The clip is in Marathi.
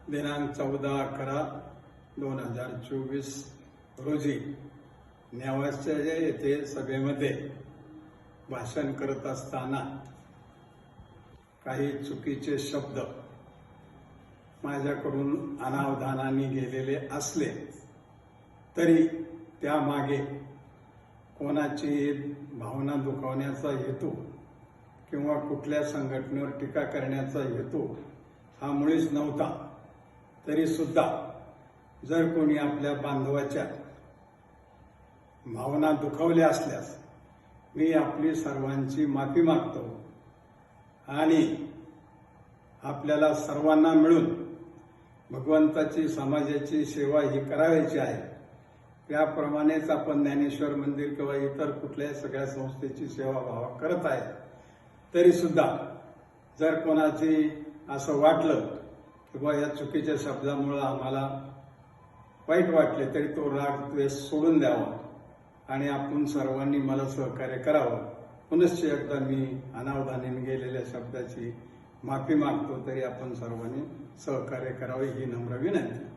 दिनांक 14/11/2024 रोजी नेवासे येथे सभेमध्ये भाषण करत असताना काही चुकीचे शब्द माझ्याकडून अनावधानाने गेलेले असले तरी त्यामागे कोणाची भावना दुखावण्याचा हेतू किंवा कुठल्या संघटनेवर टीका करण्याचा हेतू हा मुळीच नव्हता। तरी सुद्धा जर कोणी आपल्या बांधवाच्या भावना दुखावल्या असल्यास मी आपली सर्वांची माफी मागतो आणि आपल्याला सर्वांना मिळून भगवंताची समाजाची सेवा ही करायची आहे। त्याप्रमाणेच आपण ज्ञानेश्वर मंदिर किंवा इतर कुठल्याही सगळ्या संस्थेची सेवा भाव करत आहे। तरी सुद्धा जर कोणाची असं वाटलं की बा या चुकीच्या शब्दामुळे आम्हाला वाईट वाटले तरी तो राग द्वेष सोडून द्यावा आणि आपण सर्वांनी मला सहकार्य करावं। पुनश्च एकदा मी अनावधानाने गेलेल्या शब्दाची माफी मागतो, तरी आपण सर्वांनी सहकार्य करावे ही नम्र विनंती।